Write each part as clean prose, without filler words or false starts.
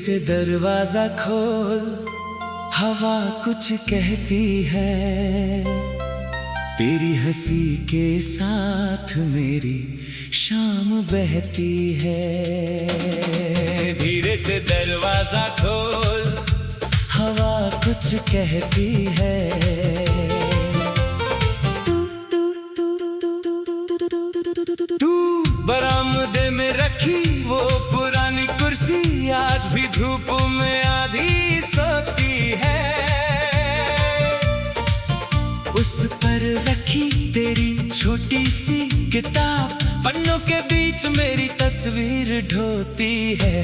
से दरवाजा खोल, हवा कुछ कहती है। तेरी हंसी के साथ मेरी शाम बहती है। धीरे से दरवाजा खोल, हवा कुछ कहती है। तू बरामदे में रखी वो पुरानी कुर्सी आज भी धूप में आधी सोती है। उस पर रखी तेरी छोटी सी किताब, पन्नों के बीच मेरी तस्वीर ढोती है।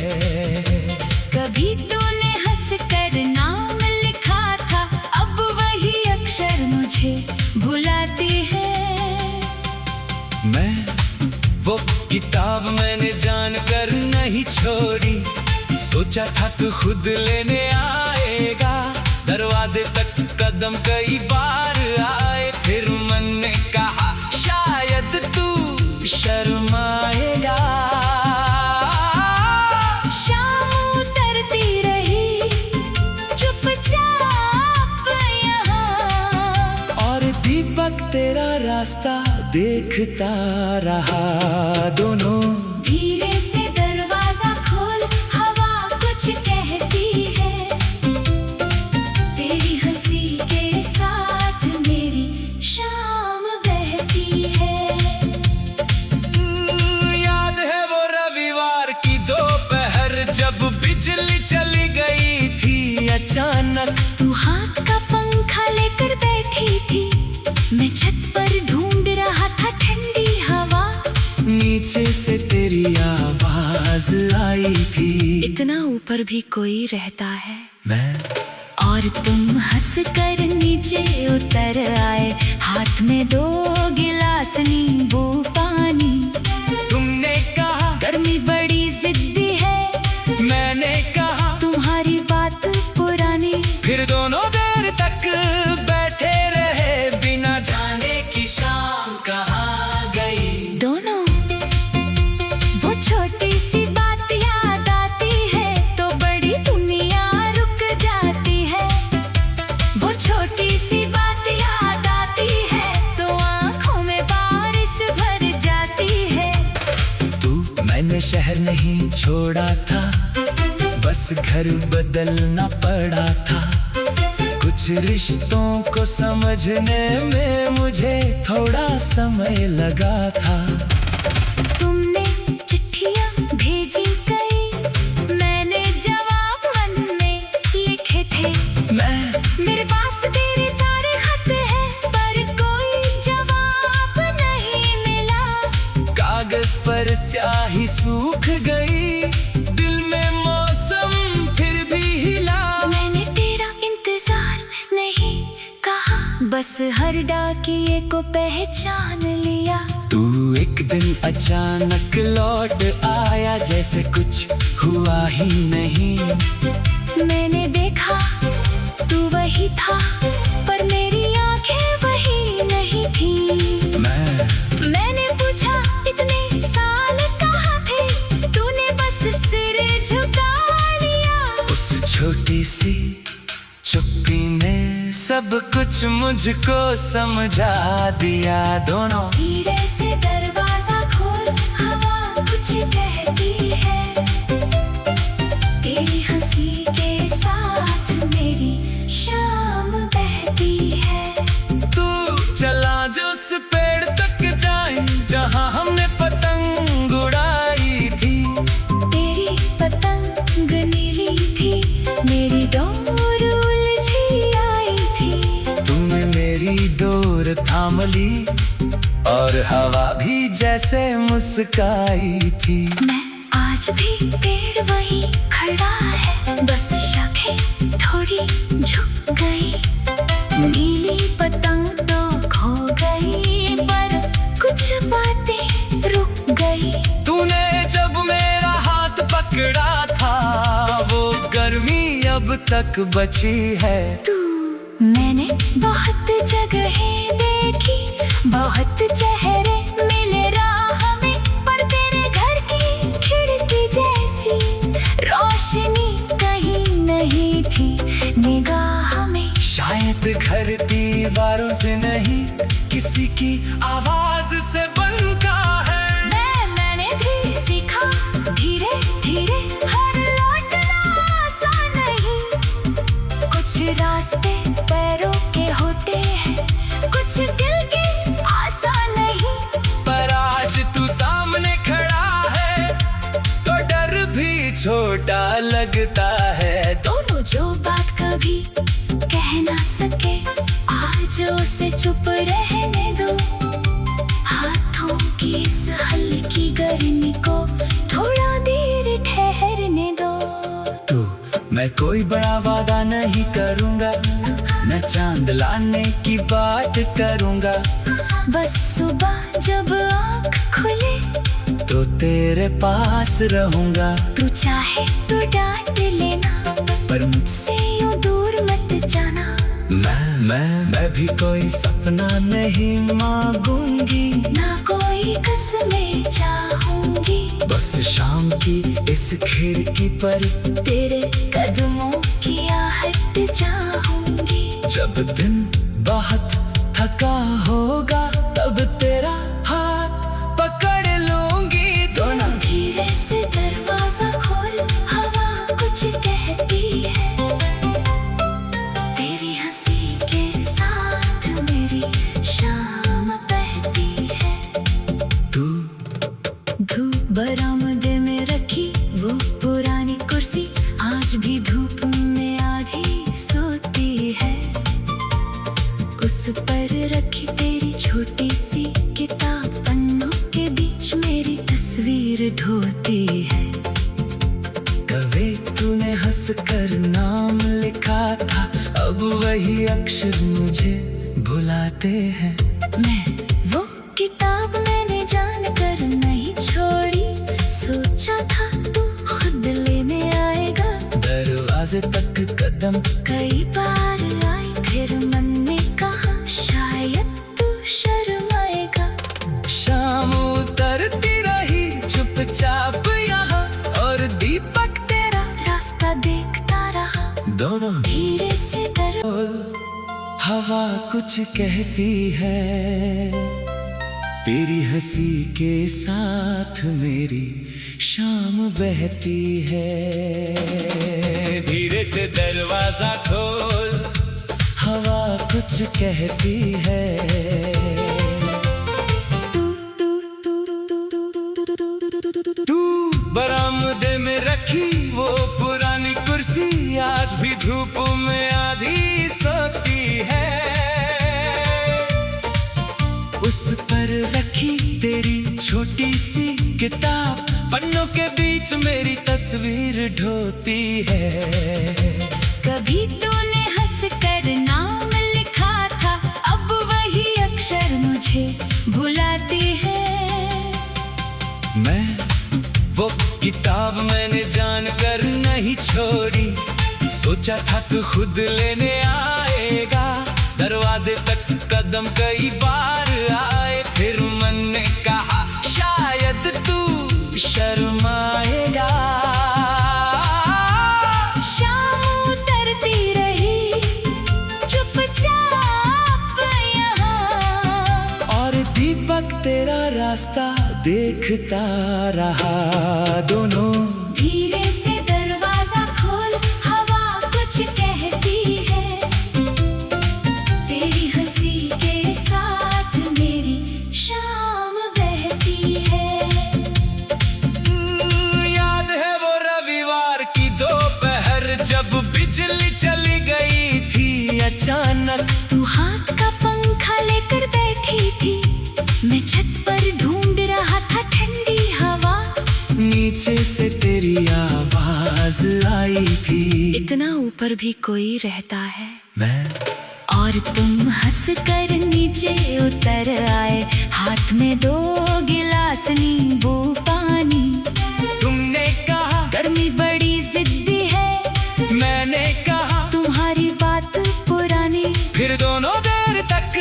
कभी तूने हंस कर नाम लिखा था, अब वही अक्षर मुझे भुलाती है। मैं वो किताब मैंने जानकर नहीं छोड़ी, सोचा था तू खुद लेने आएगा। दरवाजे तक कदम कई बार आए, फिर मन ने कहा शायद तू शर्माएगा। शाम उतरती रही चुपचाप यहाँ, और दीपक तेरा रास्ता देखता रहा। दोनों धीरे से दरवाजा खोल, हवा कुछ कहती है। तेरी हंसी के साथ मेरी शाम बहती है। याद है वो रविवार की दोपहर, जब बिजली चली गई थी अचानक। तू हाथ का पंखा लेकर बैठी थी, मैं छत पर ढूंढ रहा था ठंडी हवा। नीचे से तेरी आवाज आई थी, इतना ऊपर भी कोई रहता है। मैं और तुम हंस कर नीचे उतर आए, हाथ में 2 गिलास नींबू पानी। तुमने कहा गर्मी बड़ी जिद्दी है, मैंने कहा तुम्हारी बात पुरानी। फिर दोनों देर तक बैठे रहे, बिना जाने की शाम कहाँ गई। दोनों वो छोटी सी बात याद आती है तो बड़ी दुनिया रुक जाती है। वो छोटी सी बात याद आती है तो आंखों में बारिश भर जाती है। तू मैंने शहर नहीं छोड़ा था, बस घर बदलना पड़ा था। कुछ रिश्तों को समझने में मुझे थोड़ा समय लगा था। तुमने चिट्ठियां भेजी कई, मैंने जवाब मन में लिखे थे। मेरे पास तेरे सारे खत हैं, पर कोई जवाब नहीं मिला। कागज पर स्याही सूख गई, दिल में मौसम फिर भी हिला। मैंने तेरा इंतजार नहीं कहा, बस हर डाकिये को पहचान लिया। तू एक दिन अचानक लौट आया, जैसे कुछ हुआ ही नहीं। मैंने देखा तू वही था, पर मेरी आंखें वही नहीं थी। मैंने पूछा इतने साल कहाँ थे, तूने बस सिर झुका लिया। उस छोटी सी चुप्पी ने सब कुछ मुझको समझा दिया। दोनों धीरे से दरवाजा खोल, हवा कुछ कहती है। तेरी हंसी के साथ मेरी शाम बहती है। तू चला जो उस पेड़ तक जाए, जहाँ हमने पतंग उड़ाई थी। तेरी पतंग नीली थी, मेरी डोर उलझी आई थी। तूने मेरी डोर थाम ली, और हवा भी जैसे मुस्काई थी। मैं आज भी पेड़ वही खड़ा है, बस शाखें थोड़ी झुक गई। नीली पतंग तो खो गई, पर कुछ बातें रुक गई। तूने जब मेरा हाथ पकड़ा था, वो गर्मी अब तक बची है। मैंने बहुत जगहें देखी, बहुत चेहरे मिले राह में, पर तेरे घर की खिड़की जैसी रोशनी घर दीवारों से नहीं, किसी की आवाज से बनता है। मैंने भी सीखा धीरे धीरे, हर लौटना आसान नहीं। कुछ रास्ते पैरों के होते हैं, कुछ दिल के आसान नहीं। पर आज तू सामने खड़ा है तो डर भी छोटा लगता है। दोनों जो बात कभी कह ना सके, आज उसे चुप रहने दो। हाथों की इस हल्की गर्मी को थोड़ा देर ठहरने दो। मैं कोई बड़ा वादा नहीं करूँगा, मैं चांद लाने की बात करूँगा। बस सुबह जब आँख खुले तो तेरे पास रहूँगा। तू चाहे तो डांट लेना, पर मुझसे यूं दूर मत जाना। मैं भी कोई सपना नहीं मांगूंगी, ना कोई कसमें चाहूंगी। बस शाम की इस खिड़की पर तेरे कदमों की आहट चाहूंगी। जब दिन बहुत थका होगा तब तेरा हाथ पकड़ लूंगी। दोनों धीरे से दरवाजा खोल, हवा कुछ कहती है। तेरी हंसी के साथ मेरी शाम बहती है। धूप बरामदे में रखी वो पुरानी कुर्सी, आज भी धूप में आधी सोती है। उस पर रखी तेरी छोटी सी किताब, पन्नों के बीच मेरी तस्वीर ढोती है। कभी तूने हंस कर नाम लिखा था, अब वही अक्षर मुझे भुलाते हैं। मैं वो किताब मैंने जान कर नहीं छोड़ी, सोचा था तू खुद लेने आएगा। दरवाजे तक कदम कई बार आई, फिर मन ने कहा शायद तू शर्माएगा। शाम उतरती रही चुपचाप यहाँ, और दीपक तेरा रास्ता देखता रहा। दोनों धीरे से हवा कुछ कहती है। तेरी हंसी के साथ मेरी शाम बहती है। धीरे से दरवाजा खोल, हवा कुछ कहती है। तू बरामदे में रखी वो पुरानी कुर्सी, आज भी धूप में आधी सोती है। उस पर रखी तेरी छोटी सी किताब, पन्नों के बीच मेरी तस्वीर ढोती है। कभी तूने हंस कर नाम लिखा था, अब वही अक्षर मुझे भुलाती है। मैं वो किताब मैंने जान कर नहीं छोड़ी, सोचा था तू खुद लेने आएगा। दरवाजे तक कदम कई बार आए, फिर मन ने कहा शायद तू शर्माएगा। शाम उतरती रही चुपचाप यहाँ, और दीपक तेरा रास्ता देखता रहा। दोनों धीरे से दरवाजा खोल, हवा कुछ कहती है। तेरी हंसी के साथ मेरी शाम बहती है। याद है वो रविवार की दोपहर, जब बिजली चली गई थी अचानक। तू हाथ का पंखा लेकर बैठी थी, मैं छत पर ढूंढ रहा था ठंडी हवा। नीचे से तेरी आवाज आई थी, इतना ऊपर भी कोई रहता है। मैं और तुम हंस कर नीचे उतर आए, हाथ में 2 गिलास नींबू पानी। तुमने कहा गर्मी बड़ी जिद्दी है, मैंने कहा तुम्हारी बात पुरानी। फिर दोनों देर तक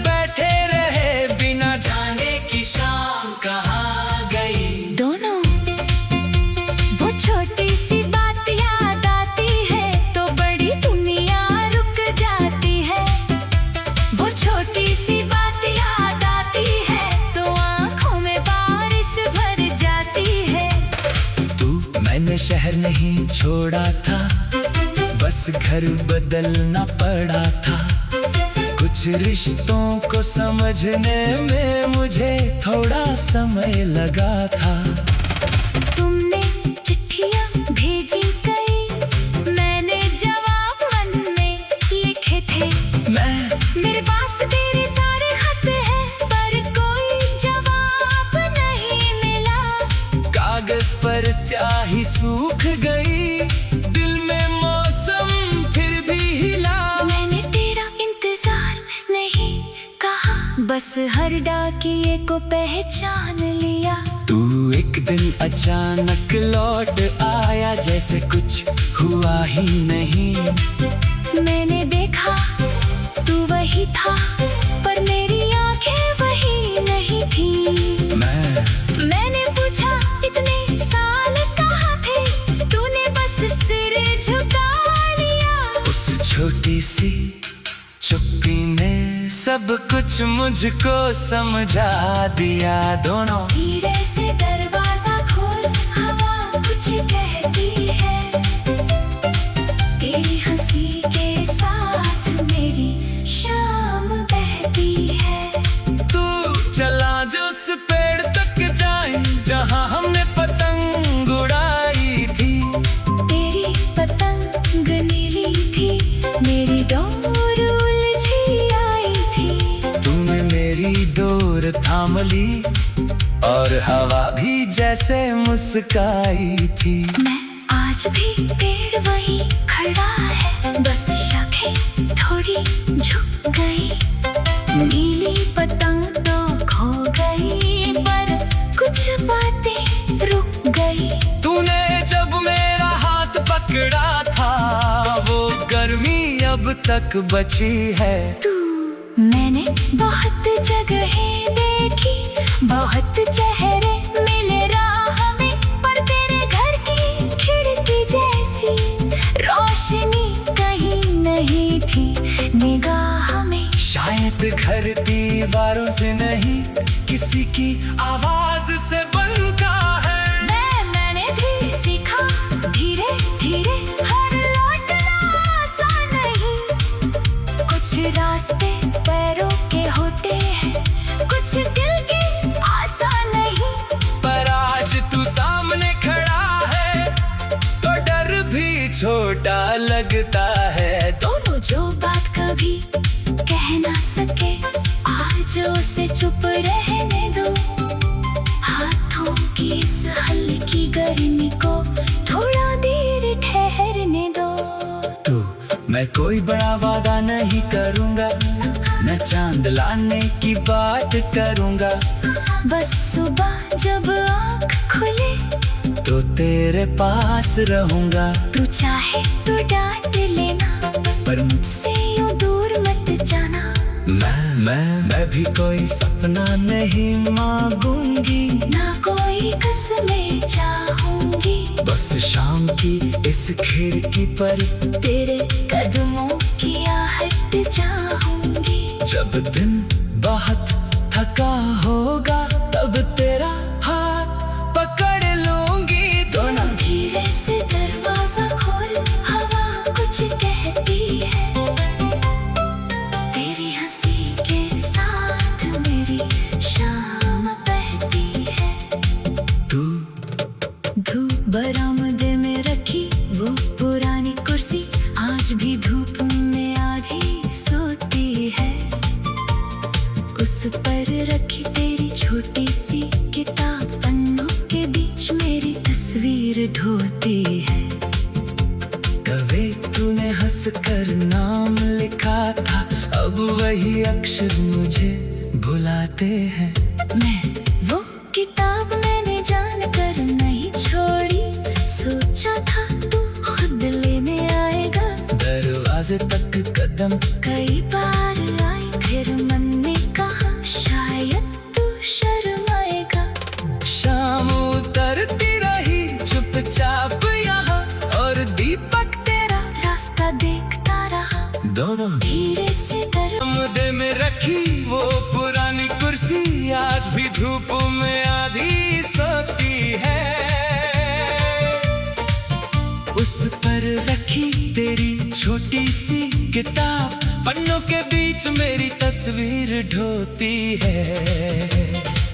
बैठे रहे, बिना जाने की शाम कहाँ गई। दोनों वो छोटी सी बात याद आती है, तो बड़ी दुनिया रुक जाती है। शहर नहीं छोड़ा था, बस घर बदलना पड़ा था। कुछ रिश्तों को समझने में मुझे थोड़ा समय लगा था। तुमने चिट्ठियां भेजी कई, मैंने जवाब मन में लिखे थे। मेरे पास तेरे सारे खत हैं, पर कोई जवाब नहीं मिला। कागज पर स्याही सूख गई, दिल में मौसम फिर भी हिला। मैंने तेरा इंतजार नहीं कहा, बस हर डाकिये को पहचान लिया। तू एक दिन अचानक लौट आया, जैसे कुछ हुआ ही नहीं। मैंने देखा तू वही था, पर मेरी आंखें वही नहीं थी। मैंने पूछा इतने साल कहाँ थे, तूने बस सिर झुका लिया। उस छोटी सी चुप्पी ने सब कुछ मुझको समझा दिया। दोनों धीरे से दरवाजा खोल, हवा कुछ कहती है। तेरी हंसी के साथ मेरी शाम बहती है। तू चला जो उस पेड़ तक जाए, जहाँ हमने पतंग उड़ाई थी। तेरी पतंग नीली थी, मेरी डोर उलझी आई थी। तूने मेरी डोर थाम ली, और हवा भी जैसे मुस्काई थी। मैं आज भी पेड़ वही खड़ा है, बस शाखें थोड़ी झुक गई। नीली पतंग तो खो गई, पर कुछ बातें रुक गई। तूने जब मेरा हाथ पकड़ा था, वो गर्मी अब तक बची है। मैंने बहुत जगहें देखी, बहुत चेहरे मिले राह में, पर तेरे घर की खिड़की जैसी रोशनी कहीं नहीं थी निगाह में। शायद घर दीवारों से नहीं, किसी की आवाज से बनता है। मैंने भी सीखा धीरे धीरे, हर लौटना आसान नहीं। कुछ रास्ते पैरों के होते हैं, कुछ दिल के आसान नहीं। पर आज तू सामने खड़ा है, तो डर भी छोटा लगता है। दोनों जो बात कभी कह ना सके, आज उसे चुप रहने दो। हाथों की इस हल्की गर्मी को थोड़ा देर ठहरने दो। मैं कोई बड़ा वादा नहीं करूँगा, न चांद लाने की बात करूँगा। बस सुबह जब आँख खुले, तो तेरे पास रहूँगा। तू चाहे तो डांट लेना, पर मुझसे से यूं दूर मत जाना। मैं भी कोई सपना नहीं मांगूंगी, ना कोई कसमें चाहूंगी। बस शाम की इस खिड़की पर तेरे कदमों की आहट चाहूंगी। जब दिन बहुत थका होगा, तब तेरा हाथ पकड़ लूंगी। दोनों धीरे से दरवाजा खोल, हवा कुछ कहती है। तेरी हंसी के साथ मेरी शाम बहती है। तू धूप बरामदे में रखी वो पुरानी कुर्सी, आज भी धूप में आधी सोती है। उस पर रखी तेरी छोटी सी किताब, पन्नों के बीच मेरी तस्वीर ढोती है। कभी तूने हंस कर नाम लिखा था, अब वही अक्षर मुझे भुलाते हैं। मैं वो किताब मैंने जान कर नहीं छोड़ी, सोचा था तू खुद लेने आएगा। दरवाजे तक कदम कई बार आई, फिर मन ने कहा शायद तू शर्माएगा। शाम उतरती रही चुपचाप यहाँ, और दीपक तेरा रास्ता देखता रहा। दोनों धीरे से मुद्दे में रखी वो पुरानी कुर्सी, आज भी धूप में आधी सोती है। किताब पन्नों के बीच मेरी तस्वीर ढोती है।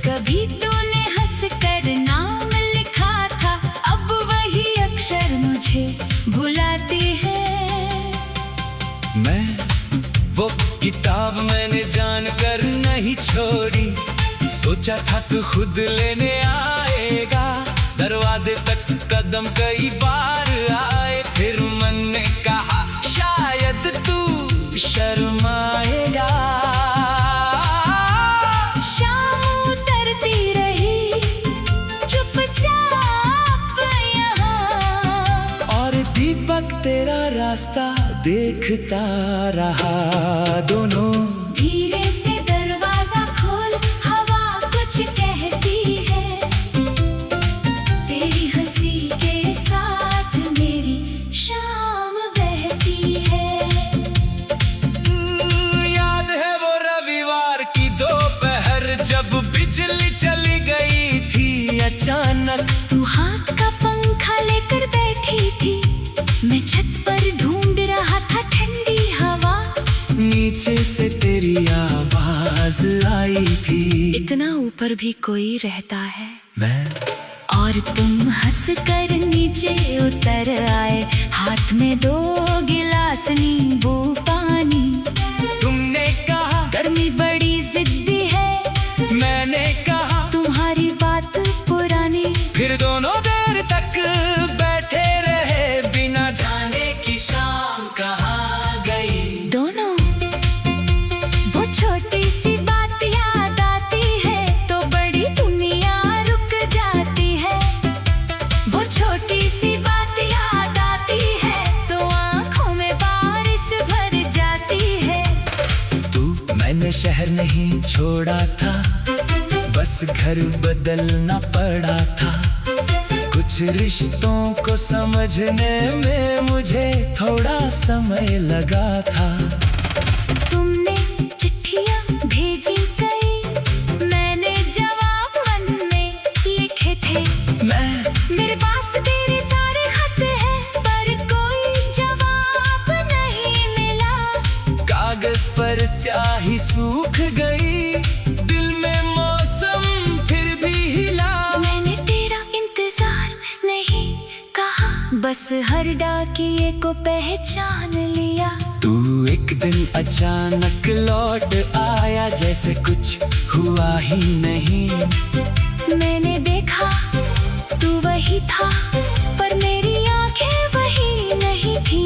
कभी तूने हंस कर नाम लिखा था, अब वही अक्षर मुझे भुलाती है। मैं वो किताब मैंने जानकर नहीं छोड़ी, सोचा था तू खुद लेने आएगा। दरवाजे तक कदम कई बार आए, फिर मन ने कहा शायद तू शर्माएगा। शाम उतरती रही चुपचाप यहाँ, और दीपक तेरा रास्ता देखता रहा। दोनों धीरे से दरवाजा खोल, हवा कुछ कहती है। तेरी हंसी के साथ मेरी शाम बहती है। याद है वो रविवार की दोपहर, जब बिजली चली गई थी अचानक। तू हाथ का पंखा लेकर बैठी थी, मैं छत पर ढूंढ रहा था ठंडी हवा। नीचे से तेरी आवाज आई थी, इतना ऊपर भी कोई रहता है। मैं और तुम हंस कर नीचे उतर आए, हाथ में 2 गिलास नींबू पानी। तुमने कहा गर्मी बड़ी जिद्दी है, मैंने कहा तुम्हारी बात पुरानी। फिर दोनों देर तक बैठे रहे, बिना जाने की शाम कहाँ गई। दोनों वो छोटी सी बात याद आती है, तो बड़ी दुनिया रुक जाती है। वो छोटी सी बात याद आती है, तो आंखों में बारिश भर जाती है। तू मैंने शहर नहीं छोड़ा था, बस घर बदलना पड़ा था। कुछ रिश्तों को समझने में मुझे थोड़ा समय लगा था। तुमने चिट्ठियां भेजी कई, मैंने जवाब मन में लिखे थे। मेरे पास तेरे सारे खत हैं, पर कोई जवाब नहीं मिला। कागज पर स्याही सूख गई, दिल में मौसम फिर भी हिला। मैंने तेरा इंतजार नहीं कहा, बस हर डाकिये को पहचान लिया। तू एक दिन अचानक लौट आया, जैसे कुछ हुआ ही नहीं। मैंने देखा तू वही था, पर मेरी आंखें वही नहीं थी।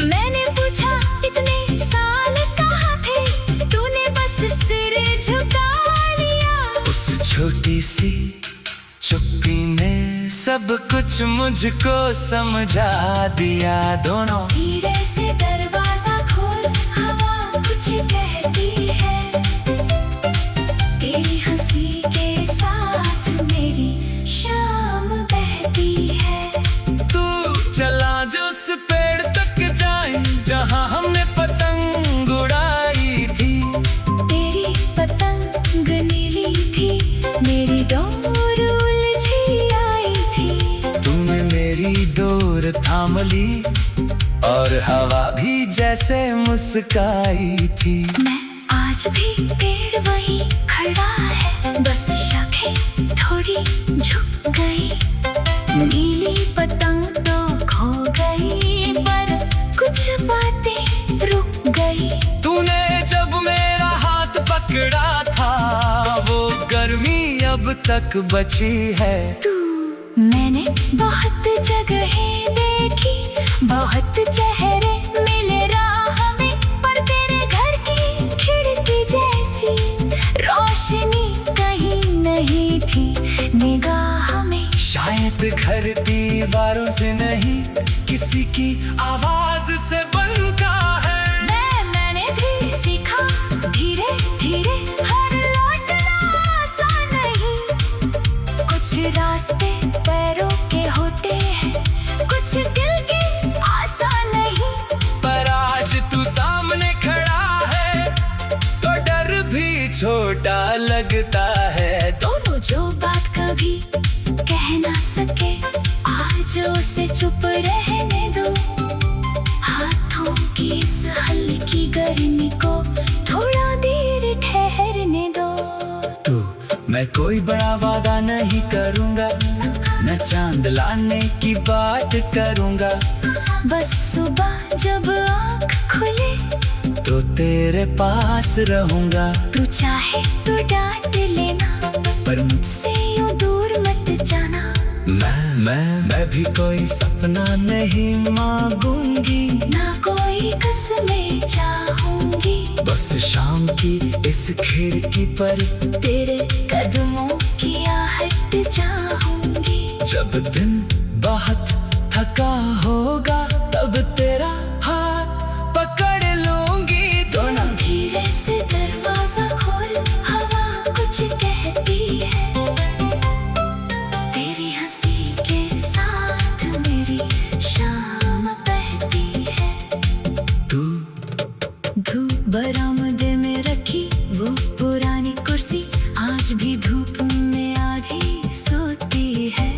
मैंने पूछा इतने साल कहाँ थे, तूने बस सिर झुका लिया। उस छोटी सी चुप्पी ने सब कुछ मुझको समझा दिया। दोनों धीरे से दरवाजा खोल, हवा कुछ कहती है। तेरी हंसी के साथ मेरी शाम बहती है। तू चला जो उस पेड़ तक जाए, जहाँ हमने पतंग उड़ाई थी। तेरी पतंग नीली थी, मेरी डोर उलझी आई थी। तूने मेरी डोर थाम ली, और हवा भी जैसे मुस्काई थी। मैं आज भी पेड़ वही खड़ा है, बस शाखें थोड़ी झुक गई। नीली पतंग तो खो गई, पर कुछ बातें रुक गई। तूने जब मेरा हाथ पकड़ा था, वो गर्मी अब तक बची है। मैंने बहुत जगहें देखी, बहुत चेहरे मिले राह में, पर तेरे घर की खिड़की जैसी रोशनी कहीं नहीं थी निगाह में। शायद घर दीवारों से नहीं, किसी की आवाज से बनता है। मैंने भी सीखा धीरे धीरे, हर लौटना आसान नहीं। कुछ रास्ते पैरों के होते हैं, कुछ दिल के आसान नहीं। पर आज तू सामने खड़ा है, तो डर भी छोटा लगता है। दोनों जो बात कभी कह ना सके, आज उसे चुप रहने दो। हाथों की मैं कोई बड़ा वादा नहीं करूँगा, न चांद लाने की बात करूँगा। बस सुबह जब आँख खुले तो तेरे पास रहूँगा। तू चाहे तो डांट लेना, पर मुझसे यूं दूर मत जाना। मैं भी कोई सपना नहीं मांगूंगी, ना कोई कसमें चाहूंगी। बस शाम की इस खिड़की पर तेरे कदमों की आहट चाहूंगी। जब दिन बहुत थका होगा तब तेरा हाथ पकड़ लूंगी। दोनों धीरे से दरवाजा खोल, हवा कुछ कहती है। तेरी हंसी के साथ मेरी शाम बहती है। तू धूप बरामदे में रखी वो पुरानी कुर्सी आज भी धूप में आधी सोती है।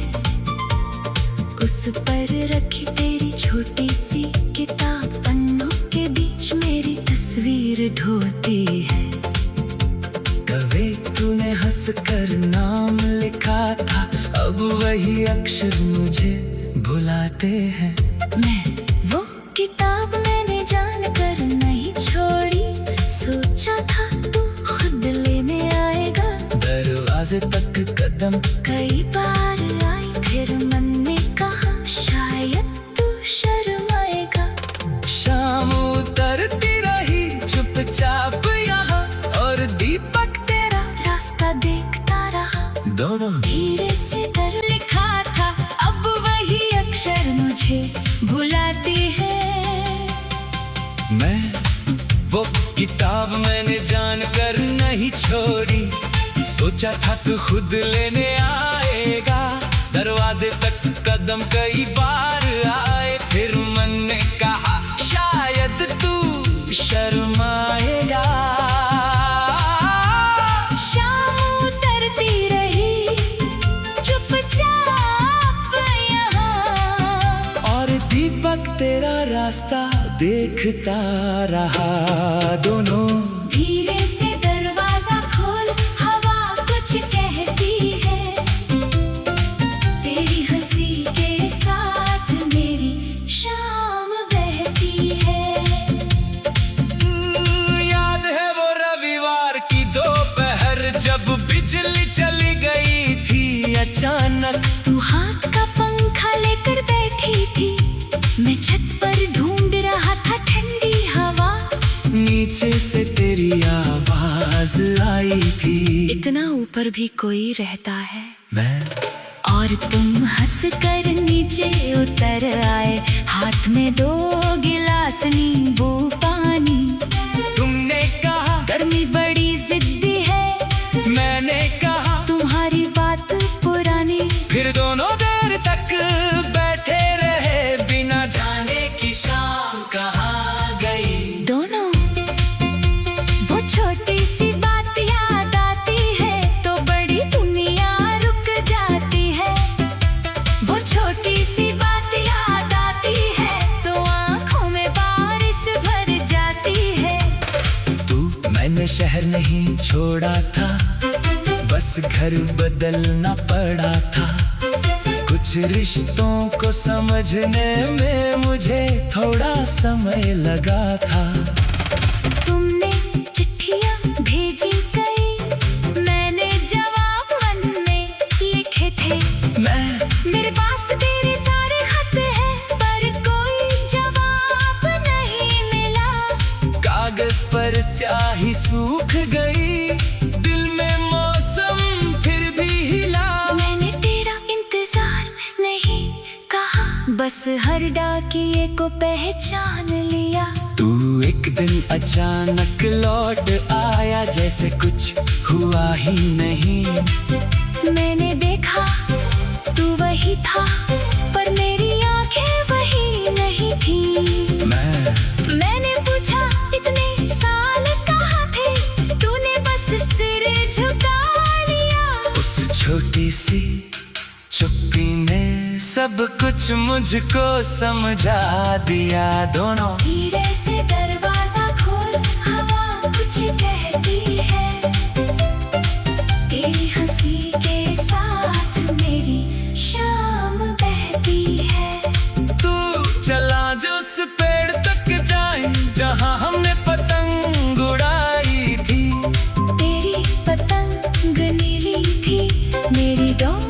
उस पर रखी तेरी छोटी सी किताब, पन्नों के बीच मेरी तस्वीर ढोती है। कभी तूने हंस कर नाम लिखा था, अब वही अक्षर मुझे भुलाते हैं। मैं वो किताब मैंने जान कर नहीं छोड़ी, सोचा था तू खुद लेने आएगा। दरवाजे तक कदम कई बार आई, फिर मन ने कहा शायद तू शर्माएगा। शाम उतरती रही चुपचाप यहाँ, और दीपक तेरा रास्ता देखता रहा। दोनों धीरे से कर लिखा था, अब वही अक्षर मुझे भुलाती है। मैं वो किताब मैंने जान कर नहीं छोड़ी, सोचा था तू खुद लेने आएगा। दरवाजे तक कदम कई बार आए, फिर मन ने कहा शायद तू शर्माएगा। शाम उतरती रही चुपचाप यहाँ, और दीपक तेरा रास्ता देखता रहा। दोनों धीरे से दरवाजा खोल, हवा कुछ कहती है। तेरी हंसी के साथ मेरी शाम बहती है। याद है वो रविवार की दोपहर, जब बिजली चली गई थी अचानक। तू हाथ का पंखा लेकर बैठी थी, मैं छत पर ढूंढ रहा था ठंडी हवा। नीचे से तेरी आवाज आई थी, इतना ऊपर भी कोई रहता है। मैं और तुम हंस कर नीचे उतर आए, हाथ में 2 गिलास नींबू पानी। तुमने कहा गर्मी बड़ी जिद्दी है, मैंने कहा तुम्हारी बात पुरानी। फिर दोनों देर तक बैठे रहे, बिना जाने की शाम कहाँ गई। दोनों वो छोटी सी बात याद आती है तो बड़ी दुनिया रुक जाती है। वो छोटी सी बात याद आती है तो आंखों में बारिश भर जाती है। तू मैंने शहर नहीं छोड़ा था, बस घर बदलना पड़ा था। कुछ रिश्तों को समझने में मुझे थोड़ा समय लगा था। तुमने चिट्ठियां भेजी कई, मैंने जवाब मन में लिखे थे। मेरे पास तेरे सारे खत हैं, पर कोई जवाब नहीं मिला। कागज पर स्याही सूख गई, दिल में मौसम फिर भी हिला। मैंने तेरा इंतजार नहीं कहा, बस हर डाकिये को पहचान लिया। तू एक दिन अचानक लौट आया, जैसे कुछ हुआ ही नहीं। मैंने देखा तू वही था, पर मेरी आंखें वही नहीं थी। मैंने पूछा इतने साल कहाँ थे, तूने बस सिर झुका लिया। उस छोटी सी चुप्पी ने सब कुछ मुझको समझा दिया। दोनों धीरे से दरवाजा खोल, हवा कुछ कहती है। तेरी हंसी मेरी डॉग